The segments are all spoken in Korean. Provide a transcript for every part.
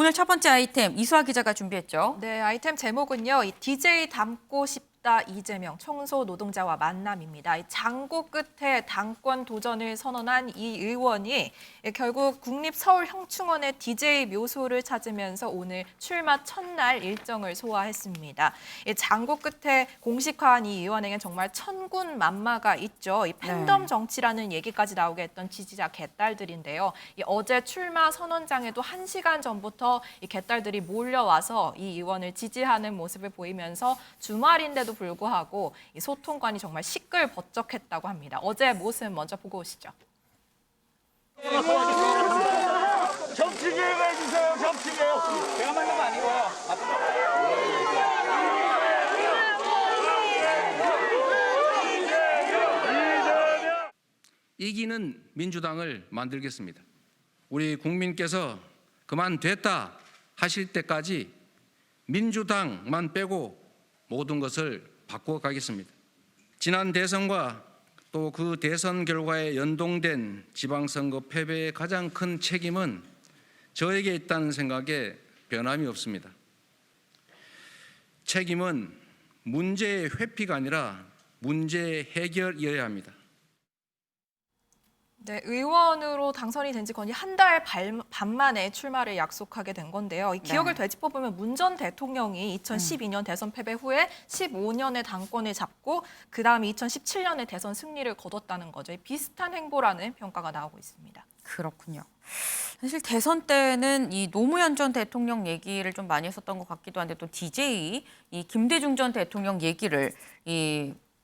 오늘 첫 번째 아이템 이수아 기자가 준비했죠. 네, 아이템 제목은요. 이 DJ 닮고 싶다 이재명 청소 노동자와 만남입니다. 이 장고 끝에 당권 도전을 선언한 이 의원이 결국 국립서울형충원의 DJ 묘소를 찾으면서 오늘 출마 첫날 일정을 소화했습니다. 이 장고 끝에 공식화한 이 의원에겐 정말 천군만마가 있죠. 이 팬덤 정치라는 얘기까지 나오게 했던 지지자 개딸들인데요. 이 어제 출마 선언장에도 1시간 전부터 이 개딸들이 몰려와서 이 의원을 지지하는 모습을 보이면서 주말인데도 불구하고 이 소통관이 정말 시끌벅적했다고 합니다. 어제 모습 먼저 보고 오시죠. 정치계획 해주세요. 정치계획. 제가 만든 거 아니고요. 이기는 민주당을 만들겠습니다. 우리 국민께서 그만 됐다 하실 때까지 민주당만 빼고 모든 것을 바꿔가겠습니다. 지난 대선과 또 그 대선 결과에 연동된 지방선거 패배의 가장 큰 책임은 저에게 있다는 생각에 변함이 없습니다. 책임은 문제의 회피가 아니라 문제의 해결이어야 합니다. 네, 의원으로 당선이 된 지 거의 한 달 반 만에 출마를 약속하게 된 건데요. 이 기억을 되짚어보면 문 전 대통령이 2012년 대선 패배 후에 15년의 당권을 잡고 그다음에 2017년에 대선 승리를 거뒀다는 거죠. 비슷한 행보라는 평가가 나오고 있습니다. 그렇군요. 사실 대선 때는 이 노무현 전 대통령 얘기를 좀 많이 했었던 것 같기도 한데 또 DJ 이 김대중 전 대통령 얘기를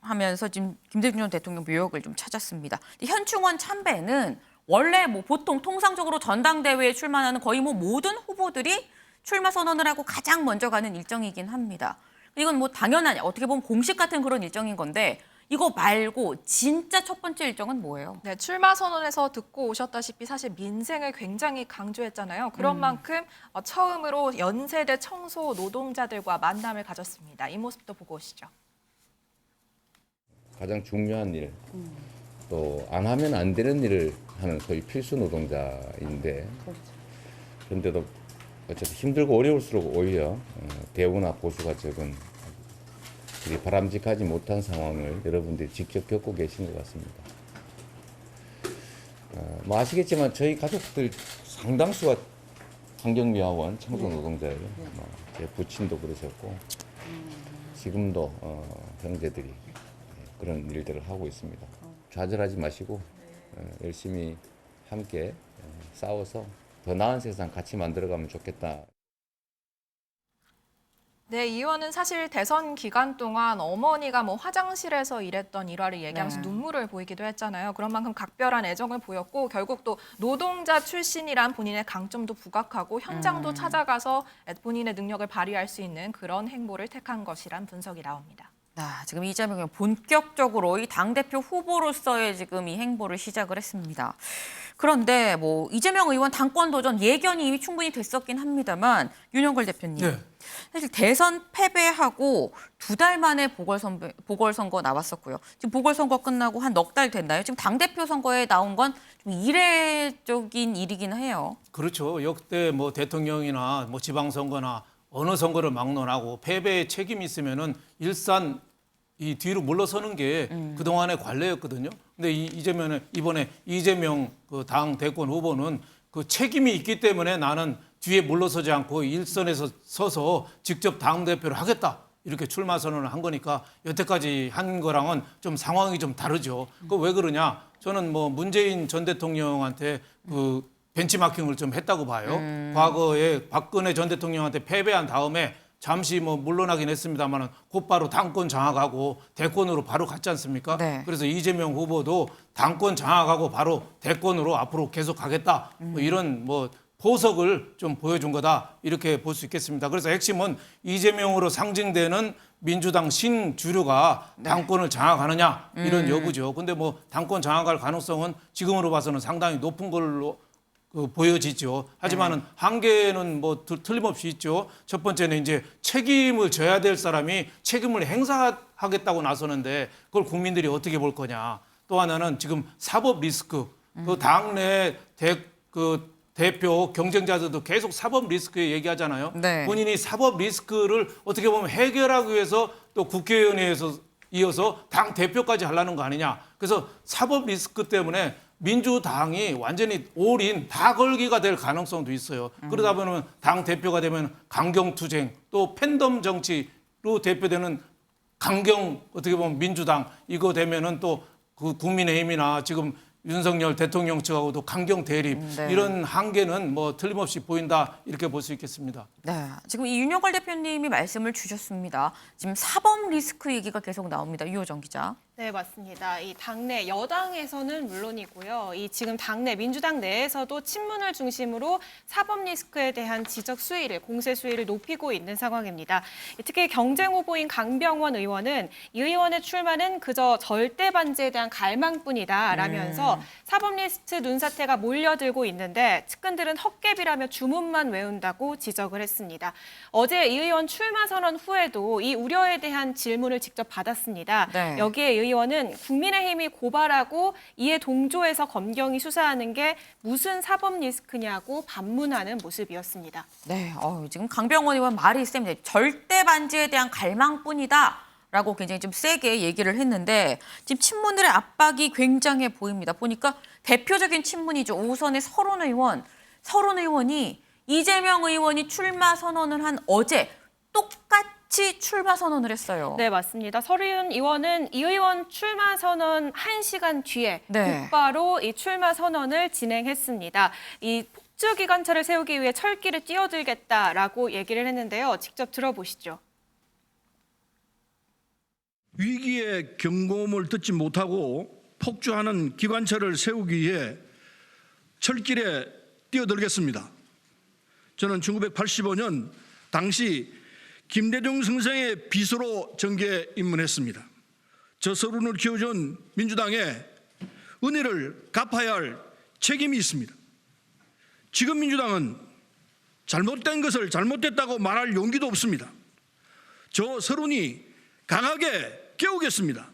하면서 지금 김대중 전 대통령 묘역을 좀 찾았습니다. 현충원 참배는 원래 뭐 보통 통상적으로 전당대회에 출마하는 거의 뭐 모든 후보들이 출마 선언을 하고 가장 먼저 가는 일정이긴 합니다. 이건 뭐 당연한 어떻게 보면 공식 같은 그런 일정인 건데 이거 말고 진짜 첫 번째 일정은 뭐예요? 네, 출마 선언에서 듣고 오셨다시피 사실 민생을 굉장히 강조했잖아요. 그런 만큼 처음으로 연세대 청소 노동자들과 만남을 가졌습니다. 이 모습도 보고 오시죠. 가장 중요한 일, 또 안 하면 안 되는 일을 하는 소위 필수 노동자인데 그런데도 어쨌든 힘들고 어려울수록 오히려 대우나 보수가 적은 그리 바람직하지 못한 상황을 여러분들이 직접 겪고 계신 것 같습니다. 뭐 아시겠지만 저희 가족들 상당수가 환경미화원 청소노동자예요. 제 부친도 그러셨고 지금도 형제들이 그런 일들을 하고 있습니다. 좌절하지 마시고 열심히 함께 싸워서 더 나은 세상 같이 만들어가면 좋겠다. 네, 이 의원은 사실 대선 기간 동안 어머니가 뭐 화장실에서 일했던 일화를 얘기하면서 눈물을 보이기도 했잖아요. 그런 만큼 각별한 애정을 보였고 결국 또 노동자 출신이란 본인의 강점도 부각하고 현장도 찾아가서 본인의 능력을 발휘할 수 있는 그런 행보를 택한 것이란 분석이 나옵니다. 지금 이재명이 본격적으로 이 당대표 후보로서의 지금 이 행보를 시작을 했습니다. 그런데 뭐 이재명 의원 당권 도전 예견이 이미 충분히 됐었긴 합니다만 윤영걸 대표님, 사실 대선 패배하고 2달 만에 보궐선거 나왔었고요. 지금 보궐선거 끝나고 한 넉 달 됐나요? 지금 당대표 선거에 나온 건 좀 이례적인 일이긴 해요. 그렇죠. 역대 뭐 대통령이나 뭐 지방선거나 어느 선거를 막론하고 패배의 책임이 있으면은 일산 이 뒤로 물러서는 게 그동안의 관례였거든요. 근데 이번에 이재명 그 당 대권 후보는 그 책임이 있기 때문에 나는 뒤에 물러서지 않고 일선에서 서서 직접 당대표를 하겠다. 이렇게 출마 선언을 한 거니까 여태까지 한 거랑은 좀 상황이 좀 다르죠. 그 왜 그러냐? 저는 뭐 문재인 전 대통령한테 그 벤치마킹을 좀 했다고 봐요. 과거에 박근혜 전 대통령한테 패배한 다음에 잠시 뭐 물러나긴 했습니다만 곧바로 당권 장악하고 대권으로 바로 갔지 않습니까? 네. 그래서 이재명 후보도 당권 장악하고 바로 대권으로 앞으로 계속 가겠다. 뭐 이런 뭐 포석을 좀 보여준 거다. 이렇게 볼 수 있겠습니다. 그래서 핵심은 이재명으로 상징되는 민주당 신주류가 당권을 장악하느냐 이런 여부죠. 근데 뭐 당권 장악할 가능성은 지금으로 봐서는 상당히 높은 걸로 보여지죠. 하지만은 한계는 뭐 틀림없이 있죠. 첫 번째는 이제 책임을 져야 될 사람이 책임을 행사하겠다고 나서는데 그걸 국민들이 어떻게 볼 거냐. 또 하나는 지금 사법 리스크, 그 당내 대표 경쟁자들도 계속 사법 리스크 얘기하잖아요. 네. 본인이 사법 리스크를 어떻게 보면 해결하기 위해서 또 국회의원회에서 이어서 당 대표까지 하려는 거 아니냐. 그래서 사법 리스크 때문에 민주당이 완전히 올인 다 걸기가 될 가능성도 있어요. 그러다 보면 당 대표가 되면 강경투쟁 또 팬덤 정치로 대표되는 강경 어떻게 보면 민주당 이거 되면은 또 그 국민의힘이나 지금 윤석열 대통령 측하고도 강경 대립 네. 이런 한계는 뭐 틀림없이 보인다 이렇게 볼 수 있겠습니다. 네, 지금 이 윤여걸 대표님이 말씀을 주셨습니다. 지금 사법 리스크 얘기가 계속 나옵니다. 유호정 기자. 네, 맞습니다. 이 당내 여당에서는 물론이고요. 이 지금 당내 민주당 내에서도 친문을 중심으로 사법 리스크에 대한 지적 수위를 공세 수위를 높이고 있는 상황입니다. 특히 경쟁 후보인 강병원 의원은 이 의원의 출마는 그저 절대 반지에 대한 갈망뿐이다라면서 사법 리스트 눈사태가 몰려들고 있는데 측근들은 헛개비라며 주문만 외운다고 지적을 했습니다. 어제 이 의원 출마 선언 후에도 이 우려에 대한 질문을 직접 받았습니다. 네. 여기에 의원은 국민의힘이 고발하고 이에 동조해서 검경이 수사하는 게 무슨 사법 리스크냐고 반문하는 모습이었습니다. 네, 지금 강병원 의원 말이 셉니다. 절대 반지에 대한 갈망뿐이다라고 굉장히 좀 세게 얘기를 했는데 지금 친문들의 압박이 굉장해 보입니다. 보니까 대표적인 친문이죠. 5선의 서른 의원이 이재명 의원이 출마 선언을 한 어제 똑같이 출마 선언을 했어요. 네, 맞습니다. 서른 의원은 이 의원 출마 선언 1시간 뒤에 네. 곧바로 이 출마 선언을 진행했습니다. 이 폭주 기관차를 세우기 위해 철길을 뛰어들겠다라고 얘기를 했는데요. 직접 들어보시죠. 위기의 경고음을 듣지 못하고 폭주하는 기관차를 세우기 위해 철길에 뛰어들겠습니다. 저는 1985년 당시 김대중 선생의 비서로 정계에 입문했습니다. 저 서른을 키워준 민주당의 은혜를 갚아야 할 책임이 있습니다. 지금 민주당은 잘못된 것을 잘못됐다고 말할 용기도 없습니다. 저 서른이 강하게 깨우겠습니다.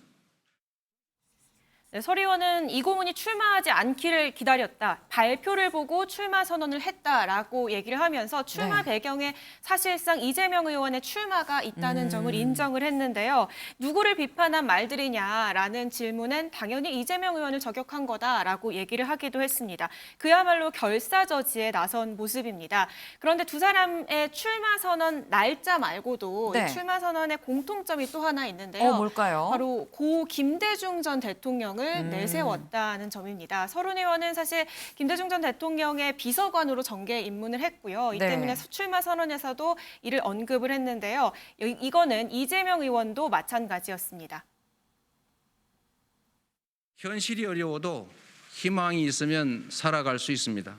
네, 설 의원은 이 고문이 출마하지 않기를 기다렸다. 발표를 보고 출마 선언을 했다라고 얘기를 하면서 출마 네. 배경에 사실상 이재명 의원의 출마가 있다는 점을 인정을 했는데요. 누구를 비판한 말들이냐라는 질문엔 당연히 이재명 의원을 저격한 거다라고 얘기를 하기도 했습니다. 그야말로 결사저지에 나선 모습입니다. 그런데 두 사람의 출마 선언 날짜 말고도 네. 이 출마 선언의 공통점이 또 하나 있는데요. 뭘까요? 바로 고 김대중 전 대통령을 내세웠다는 점입니다. 서른 의원은 사실 김대중 전 대통령의 비서관으로 정계에 입문을 했고요. 이 네. 때문에 출마 선언에서도 이를 언급을 했는데요. 이거는 이재명 의원도 마찬가지였습니다. 현실이 어려워도 희망이 있으면 살아갈 수 있습니다.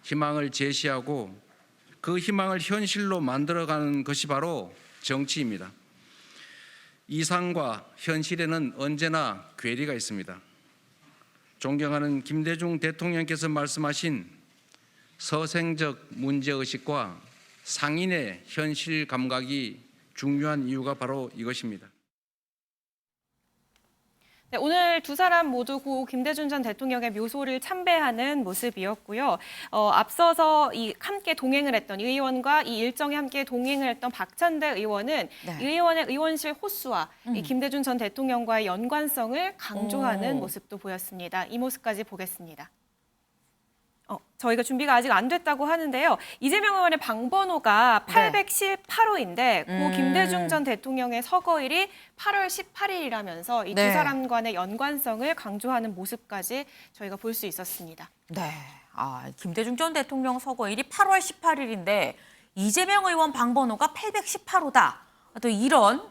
희망을 제시하고 그 희망을 현실로 만들어가는 것이 바로 정치입니다. 이상과 현실에는 언제나 괴리가 있습니다. 존경하는 김대중 대통령께서 말씀하신 서생적 문제의식과 상인의 현실 감각이 중요한 이유가 바로 이것입니다. 네, 오늘 두 사람 모두 고 김대중 전 대통령의 묘소를 참배하는 모습이었고요. 앞서서 함께 동행을 했던 이 의원과 이 일정에 함께 동행을 했던 박찬대 의원은 네. 이 의원의 의원실 호수와 이 김대중 전 대통령과의 연관성을 강조하는 모습도 보였습니다. 이 모습까지 보겠습니다. 저희가 준비가 아직 안 됐다고 하는데요. 이재명 의원의 방번호가 818호인데 고 김대중 전 대통령의 서거일이 8월 18일이라면서 이 두 네. 사람 간의 연관성을 강조하는 모습까지 저희가 볼 수 있었습니다. 네. 김대중 전 대통령 서거일이 8월 18일인데 이재명 의원 방번호가 818호다. 또 이런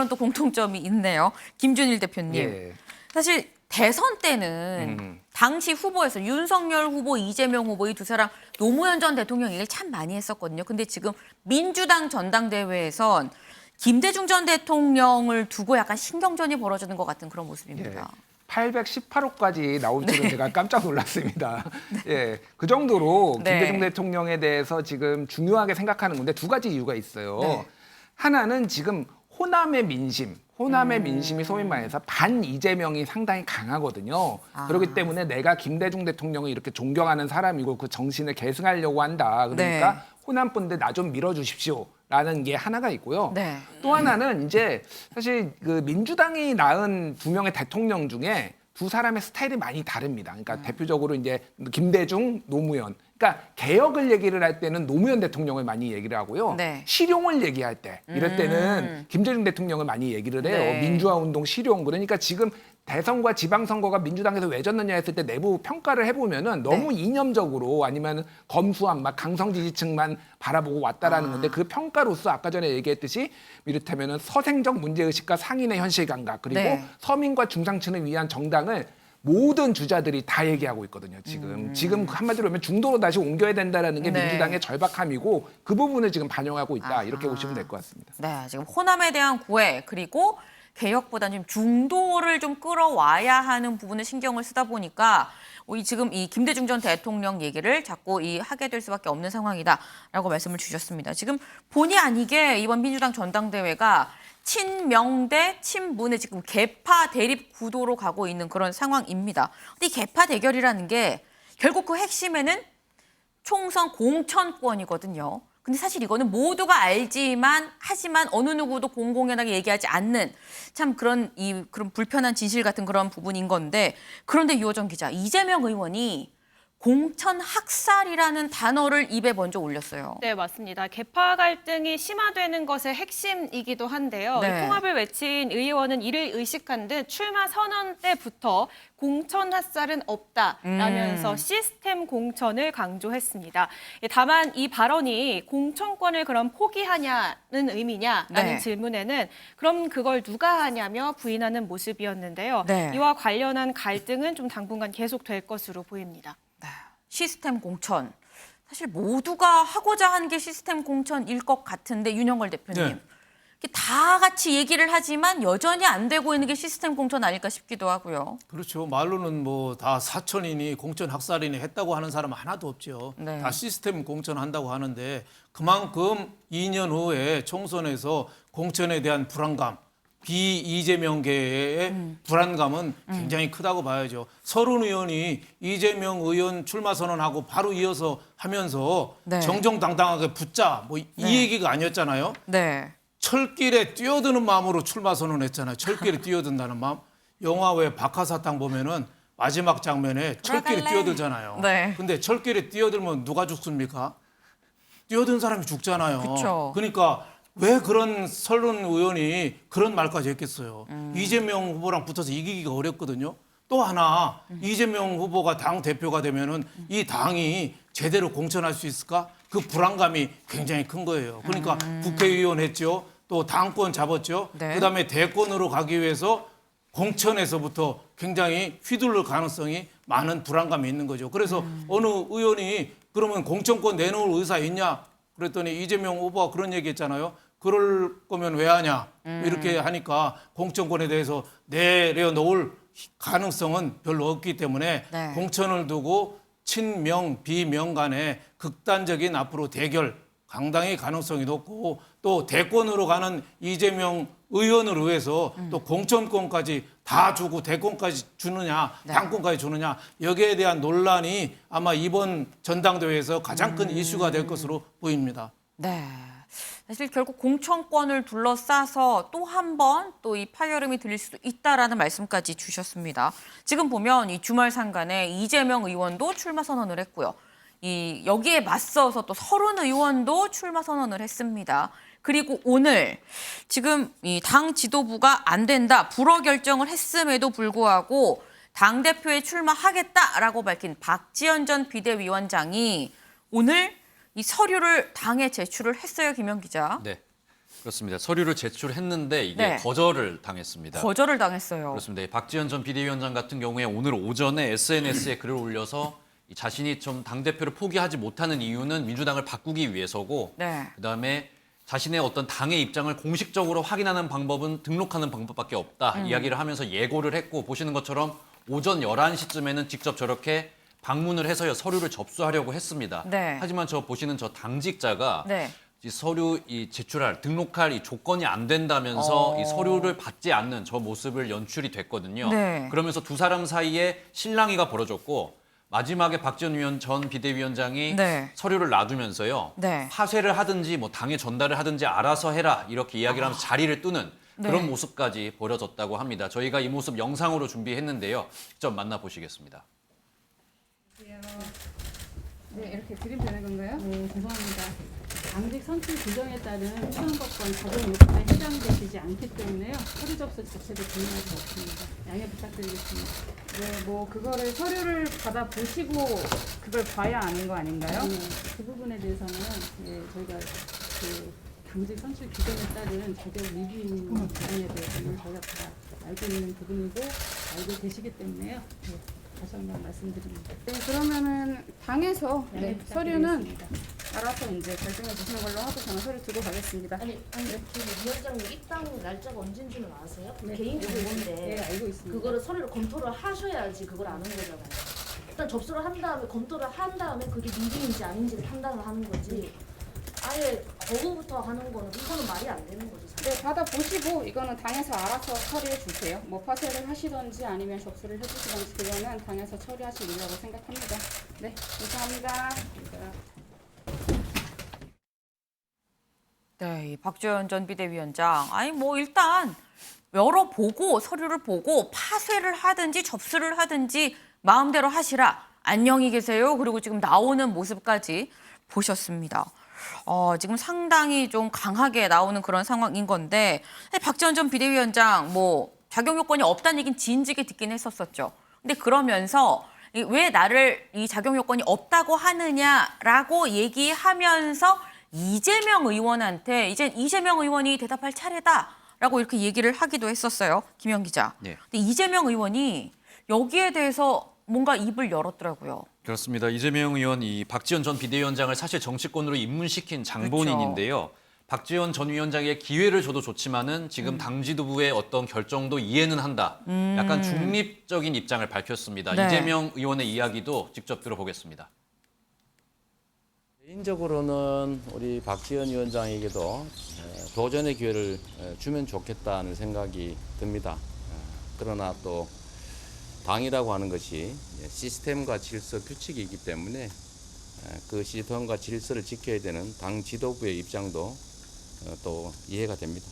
또 공통점이 있네요. 김준일 대표님. 예. 사실 대선 때는 당시 후보에서 윤석열 후보, 이재명 후보 이 두 사람 노무현 전 대통령 얘기를 참 많이 했었거든요. 근데 지금 민주당 전당대회에선 김대중 전 대통령을 두고 약간 신경전이 벌어지는 것 같은 그런 모습입니다. 818호까지 나올 줄은 제가 깜짝 놀랐습니다. 예, 그 정도로 김대중 대통령에 대해서 지금 중요하게 생각하는 건데 두 가지 이유가 있어요. 네. 하나는 지금 호남의 민심이 소위 말해서 반 이재명이 상당히 강하거든요. 그렇기 때문에 내가 김대중 대통령을 이렇게 존경하는 사람이고 그 정신을 계승하려고 한다. 그러니까 네. 호남 분들 나 좀 밀어주십시오라는 게 하나가 있고요. 네. 또 하나는 이제 사실 그 민주당이 낳은 2명의 대통령 중에 두 사람의 스타일이 많이 다릅니다. 그러니까 대표적으로 이제 김대중, 노무현. 그러니까 개혁을 얘기를 할 때는 노무현 대통령을 많이 얘기를 하고요. 네. 실용을 얘기할 때 이럴 때는 김대중 대통령을 많이 얘기를 해요. 네. 민주화 운동 실용. 그러니까 지금 대선과 지방선거가 민주당에서 왜 졌느냐 했을 때 내부 평가를 해보면은 너무 이념적으로 아니면 검수한 막 강성 지지층만 바라보고 왔다라는 건데 그 평가로서 아까 전에 얘기했듯이 이를테면은 서생적 문제의식과 상인의 현실 감각 그리고 네. 서민과 중상층을 위한 정당을 모든 주자들이 다 얘기하고 있거든요. 지금 한마디로 하면 중도로 다시 옮겨야 된다라는 게 네. 민주당의 절박함이고 그 부분을 지금 반영하고 있다 이렇게 보시면 될 것 같습니다. 네, 지금 호남에 대한 고해 그리고 개혁보다는 좀 중도를 좀 끌어와야 하는 부분을 신경을 쓰다 보니까 지금 이 김대중 전 대통령 얘기를 자꾸 하게 될 수밖에 없는 상황이다라고 말씀을 주셨습니다. 지금 본의 아니게 이번 민주당 전당대회가 친명 대 친문의 지금 개파 대립 구도로 가고 있는 그런 상황입니다. 근데 이 개파 대결이라는 게 결국 그 핵심에는 총선 공천권이거든요. 근데 사실 이거는 모두가 알지만 하지만 어느 누구도 공공연하게 얘기하지 않는 참 그런 불편한 진실 같은 그런 부분인 건데 그런데 유호정 기자, 이재명 의원이 공천 학살이라는 단어를 입에 먼저 올렸어요. 네, 맞습니다. 개파 갈등이 심화되는 것의 핵심이기도 한데요. 네. 이 통합을 외친 의원은 이를 의식한 듯 출마 선언 때부터 공천 핫살은 없다라면서 시스템 공천을 강조했습니다. 다만 이 발언이 공천권을 그럼 포기하냐는 의미냐라는 네. 질문에는 그럼 그걸 누가 하냐며 부인하는 모습이었는데요. 네. 이와 관련한 갈등은 좀 당분간 계속될 것으로 보입니다. 네. 시스템 공천. 사실 모두가 하고자 하는 게 시스템 공천일 것 같은데 윤영걸 대표님. 네. 이렇게 다 같이 얘기를 하지만 여전히 안 되고 있는 게 시스템 공천 아닐까 싶기도 하고요. 그렇죠. 말로는 뭐 다 사천이니 공천 학살이니 했다고 하는 사람 하나도 없죠. 네. 다 시스템 공천한다고 하는데 그만큼 2년 후에 총선에서 공천에 대한 불안감, 비이재명계의 불안감은 굉장히 크다고 봐야죠. 서른 의원이 이재명 의원 출마 선언하고 바로 이어서 하면서 네. 정정당당하게 붙자 뭐 이 얘기가 아니었잖아요. 네. 철길에 뛰어드는 마음으로 출마 선언했잖아요. 철길에 뛰어든다는 마음. 영화 왜 박하사탕 보면은 마지막 장면에 철길에 돌아갈래. 뛰어들잖아요. 네. 근데 철길에 뛰어들면 누가 죽습니까? 뛰어든 사람이 죽잖아요. 그쵸. 그러니까 왜 그런 설론 의원이 그런 말까지 했겠어요. 이재명 후보랑 붙어서 이기기가 어렵거든요. 또 하나 이재명 후보가 당 대표가 되면은 이 당이 제대로 공천할 수 있을까? 그 불안감이 굉장히 큰 거예요. 그러니까 국회의원 했죠. 또 당권 잡았죠. 네. 그다음에 대권으로 가기 위해서 공천에서부터 굉장히 휘둘릴 가능성이 많은 불안감이 있는 거죠. 그래서 어느 의원이 그러면 공천권 내놓을 의사 있냐? 그랬더니 이재명 후보가 그런 얘기 했잖아요. 그럴 거면 왜 하냐? 이렇게 하니까 공천권에 대해서 내려놓을 가능성은 별로 없기 때문에 네. 공천을 두고 친명, 비명 간의 극단적인 앞으로 대결 상당히 가능성이 높고 또 대권으로 가는 이재명 의원을 위해서 또 공천권까지 다 주고 대권까지 주느냐 네. 당권까지 주느냐 여기에 대한 논란이 아마 이번 전당대회에서 가장 큰 이슈가 될 것으로 보입니다. 네. 사실 결국 공천권을 둘러싸서 또 한 번 또 이 파열음이 들릴 수도 있다라는 말씀까지 주셨습니다. 지금 보면 이 주말 상간에 이재명 의원도 출마 선언을 했고요. 여기에 맞서서 또 서른 의원도 출마 선언을 했습니다. 그리고 오늘 지금 이 당 지도부가 안 된다 불허 결정을 했음에도 불구하고 당대표에 출마하겠다라고 밝힌 박지원 전 비대위원장이 오늘 이 서류를 당에 제출을 했어요, 김영 기자. 네, 그렇습니다. 서류를 제출했는데 이게 네. 거절을 당했습니다. 거절을 당했어요. 그렇습니다. 이 박지원 전 비대위원장 같은 경우에 오늘 오전에 SNS에 글을 올려서 이 자신이 좀 당대표를 포기하지 못하는 이유는 민주당을 바꾸기 위해서고 네. 그다음에 자신의 어떤 당의 입장을 공식적으로 확인하는 방법은 등록하는 방법밖에 없다 이야기를 하면서 예고를 했고 보시는 것처럼 오전 11시쯤에는 직접 저렇게 방문을 해서 서류를 접수하려고 했습니다. 네. 하지만 보시는 저 당직자가 네. 이 서류 제출할 등록할 이 조건이 안 된다면서 이 서류를 받지 않는 저 모습을 연출이 됐거든요. 네. 그러면서 두 사람 사이에 실랑이가 벌어졌고 마지막에 박지원 전 비대위원장이 네. 서류를 놔두면서요. 네. 파쇄를 하든지 뭐 당에 전달을 하든지 알아서 해라 이렇게 이야기를 하면서 자리를 뜨는 그런 네. 모습까지 벌어졌다고 합니다. 저희가 이 모습 영상으로 준비했는데요. 직접 만나보시겠습니다. 네, 이렇게 드림 되는 건가요? 네, 죄송합니다. 당직 선출 규정에 따른 수상법권 자격 요건에 해당되지 않기 때문에요. 서류 접수 자체도 진행할 수 없습니다. 양해 부탁드리겠습니다. 네, 뭐 그거를 서류를 받아 보시고 그걸 봐야 아는 거 아닌가요? 그 부분에 대해서는 저희가 그 당직 선출 규정에 따른 자격 위반인 부분에 대해서는 저희가 다 알고 있는 부분이고 알고 계시기 때문에요. 네. 다시 한번 말씀드립니다. 네, 그러면은 당에서 서류는 알아서 이제 결정해 주시는 걸로 하고 저는 서류 두고 가겠습니다. 아니 위원장님 입당 날짜가 언제인지는 아세요? 개인적인 건데 네, 알고 있습니다. 그거를 서류를 검토를 하셔야지 그걸 아는 거잖아요. 일단 접수를 한 다음에 검토를 한 다음에 그게 미리인지 아닌지를 판단을 하는 거지. 아예 거부부터 하는 거는 이거는 말이 안 되는 거죠. 네, 받아 보시고 이거는 당에서 알아서 처리해 주세요. 뭐 파쇄를 하시던지 아니면 접수를 해주시던지 그거는 당에서 처리하시리라고 생각합니다. 네, 감사합니다. 네, 이 박지원 전 비대위원장. 아니 뭐 일단 열어보고 서류를 보고 파쇄를 하든지 접수를 하든지 마음대로 하시라. 안녕히 계세요. 그리고 지금 나오는 모습까지 보셨습니다. 지금 상당히 좀 강하게 나오는 그런 상황인 건데 박지원 전 비대위원장 뭐 자격 요건이 없다는 얘기는 진즉에 듣긴 했었었죠. 근데 그러면서 왜 나를 이 자격 요건이 없다고 하느냐라고 얘기하면서 이재명 의원한테 이제 이재명 의원이 대답할 차례다라고 이렇게 얘기를 하기도 했었어요. 김현 기자. 네. 근데 이재명 의원이 여기에 대해서 뭔가 입을 열었더라고요. 그렇습니다. 이재명 의원 이 박지원 전 비대위원장을 사실 정치권으로 입문시킨 장본인인데요. 박지원 전 위원장에게 기회를 줘도 좋지만은 지금 당 지도부의 어떤 결정도 이해는 한다. 약간 중립적인 입장을 밝혔습니다. 네. 이재명 의원의 이야기도 직접 들어보겠습니다. 개인적으로는 우리 박지원 위원장에게도 도전의 기회를 주면 좋겠다는 생각이 듭니다. 그러나 또 당이라고 하는 것이 시스템과 질서, 규칙이기 때문에 그 시스템과 질서를 지켜야 되는 당 지도부의 입장도 또 이해가 됩니다.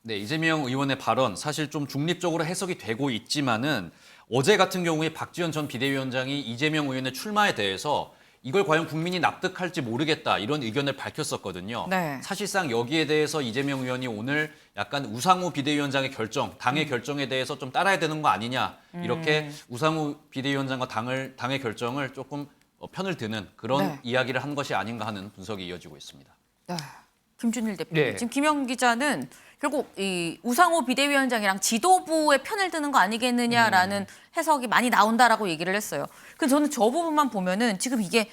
네, 이재명 의원의 발언 사실 좀 중립적으로 해석이 되고 있지만은 어제 같은 경우에 박지원 전 비대위원장이 이재명 의원의 출마에 대해서 이걸 과연 국민이 납득할지 모르겠다 이런 의견을 밝혔었거든요. 네. 사실상 여기에 대해서 이재명 의원이 오늘 약간 우상호 비대위원장의 결정, 당의 결정에 대해서 좀 따라야 되는 거 아니냐 이렇게 우상호 비대위원장과 당의 결정을 조금 편을 드는 그런 네. 이야기를 한 것이 아닌가 하는 분석이 이어지고 있습니다. 네. 김준일 대표님. 네. 지금 김영 기자는 결국 이 우상호 비대위원장이랑 지도부의 편을 드는 거 아니겠느냐라는 해석이 많이 나온다라고 얘기를 했어요. 근데 저는 저 부분만 보면은 지금 이게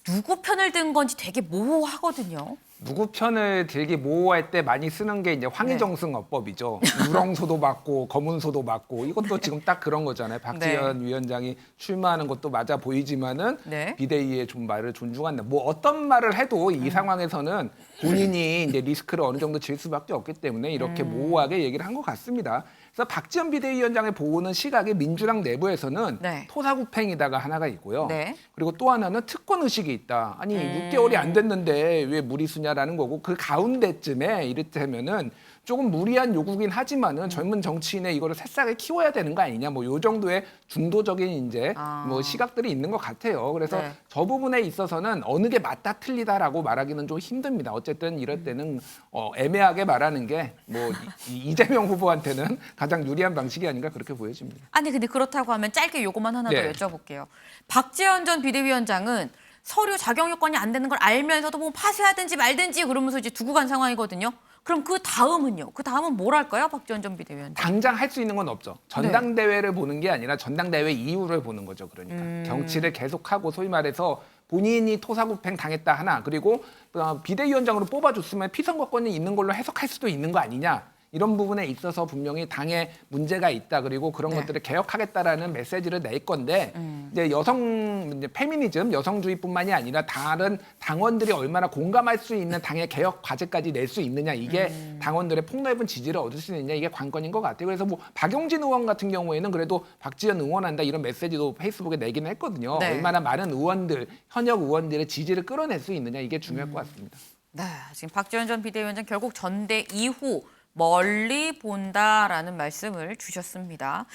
누구 편을 든 건지 되게 모호하거든요. 누구 편을 들기 모호할 때 많이 쓰는 게 이제 황희정승어법이죠. 우렁소도 맞고 검은소도 맞고 이것도 지금 딱 그런 거잖아요. 박지원 위원장이 출마하는 것도 맞아 보이지만은 네. 비대위의 좀 말을 존중한다. 뭐 어떤 말을 해도 이 상황에서는 본인이 이제 리스크를 어느 정도 질 수밖에 없기 때문에 이렇게 모호하게 얘기를 한 것 같습니다. 그래서 박지원 비대위원장을 보는 시각이 민주당 내부에서는 네. 토사구팽이다가 하나가 있고요. 네. 그리고 또 하나는 특권 의식이 있다. 아니 6개월이 안 됐는데 왜 무리수냐라는 거고 그 가운데쯤에 이를테면은 조금 무리한 요구긴 하지만은 젊은 정치인의 이거를 새싹을 키워야 되는 거 아니냐 뭐 요 정도의 중도적인 이제 뭐 시각들이 있는 것 같아요. 그래서 네. 저 부분에 있어서는 어느 게 맞다 틀리다라고 말하기는 좀 힘듭니다. 어쨌든 이럴 때는 애매하게 말하는 게 뭐 이재명 후보한테는 가장 유리한 방식이 아닌가 그렇게 보여집니다. 아니 근데 그렇다고 하면 짧게 요거만 하나 네. 더 여쭤볼게요. 박지원 전 비대위원장은 서류 자격 요건이 안 되는 걸 알면서도 뭐 파쇄하든지 말든지 그러면서 이제 두고 간 상황이거든요. 그럼 그 다음은요? 그 다음은 뭘 할까요? 박지원 전 비대위원장. 당장 할 수 있는 건 없죠. 전당대회를 보는 게 아니라 전당대회 이후를 보는 거죠. 그러니까 정치를 계속하고 소위 말해서 본인이 토사구팽 당했다 하나 그리고 비대위원장으로 뽑아줬으면 피선거권이 있는 걸로 해석할 수도 있는 거 아니냐. 이런 부분에 있어서 분명히 당에 문제가 있다. 그리고 그런 네. 것들을 개혁하겠다라는 메시지를 낼 건데 이제 이제 페미니즘, 여성주의뿐만이 아니라 다른 당원들이 얼마나 공감할 수 있는 당의 개혁 과제까지 낼 수 있느냐, 이게 당원들의 폭넓은 지지를 얻을 수 있느냐, 이게 관건인 것 같아요. 그래서 뭐 박용진 의원 같은 경우에는 그래도 박지원 응원한다 이런 메시지도 페이스북에 내기는 했거든요. 네. 얼마나 많은 의원들, 현역 의원들의 지지를 끌어낼 수 있느냐, 이게 중요할 것 같습니다. 네, 지금 박지원 전 비대위원장 결국 전대 이후 멀리 본다라는 말씀을 주셨습니다.